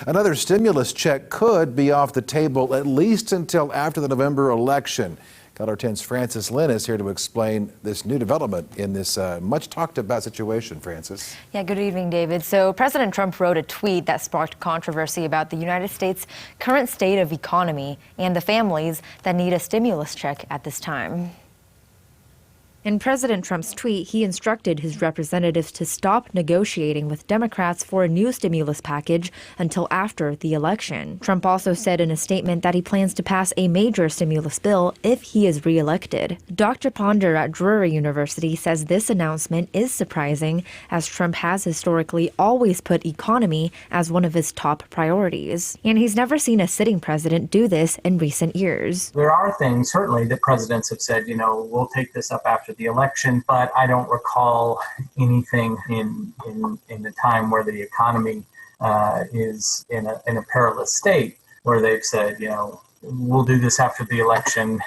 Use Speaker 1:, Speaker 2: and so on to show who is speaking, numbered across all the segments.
Speaker 1: Another stimulus check could be off the table at least until after the November election. KOLR 10's Francis Lynn is here to explain this new development in this much talked about situation. Francis.
Speaker 2: Yeah, good evening, David. So President Trump wrote a tweet that sparked controversy about the United States' current state of economy and the families that need a stimulus check at this time. In President Trump's tweet, he instructed his representatives to stop negotiating with Democrats for a new stimulus package until after the election. Trump also said in a statement that he plans to pass a major stimulus bill if he is reelected. Dr. Ponder at Drury University says this announcement is surprising, as Trump has historically always put economy as one of his top priorities. And he's never seen a sitting president do this in recent years.
Speaker 3: There are things, certainly, that presidents have said, we'll take this up after the election, but I don't recall anything in the time where the economy is in a perilous state where they've said, we'll do this after the election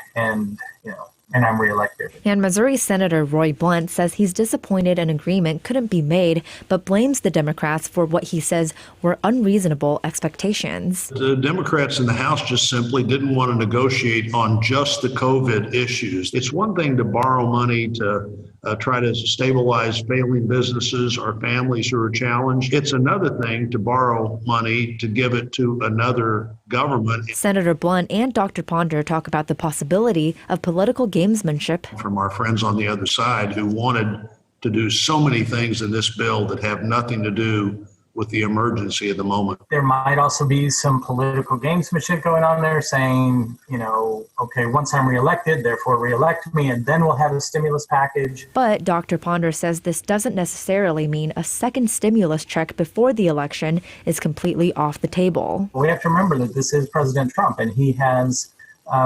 Speaker 3: and I'm reelected.
Speaker 2: And Missouri Senator Roy Blunt says he's disappointed an agreement couldn't be made, but blames the Democrats for what he says were unreasonable expectations.
Speaker 4: The Democrats in the House just simply didn't want to negotiate on just the COVID issues. It's one thing to borrow money to try to stabilize failing businesses or families who are challenged. It's another thing to borrow money to give it to another government.
Speaker 2: Senator Blunt and Dr. Ponder talk about the possibility of political gamesmanship
Speaker 4: from our friends on the other side who wanted to do so many things in this bill that have nothing to do with the emergency at the moment.
Speaker 3: There might also be some political gamesmanship going on there saying, okay, once I'm reelected, therefore reelect me, and then we'll have a stimulus package.
Speaker 2: But Dr. Ponder says this doesn't necessarily mean a second stimulus check before the election is completely off the table.
Speaker 3: We have to remember that this is President Trump, and he has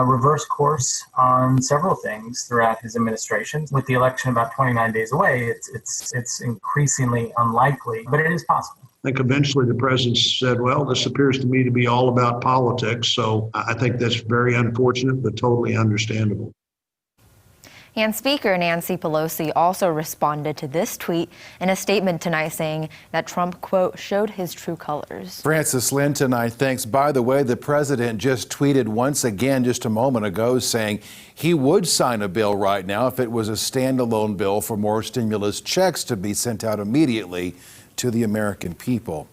Speaker 3: reverse course on several things throughout his administration. With the election about 29 days away, it's increasingly unlikely, but it is possible.
Speaker 4: I think eventually the president said, well, this appears to me to be all about politics. So I think that's very unfortunate, but totally understandable.
Speaker 2: And Speaker Nancy Pelosi also responded to this tweet in a statement tonight saying that Trump, quote, showed his true colors.
Speaker 1: Francis Lynn tonight, thanks. By the way, the president just tweeted once again just a moment ago saying he would sign a bill right now if it was a standalone bill for more stimulus checks to be sent out immediately to the American people.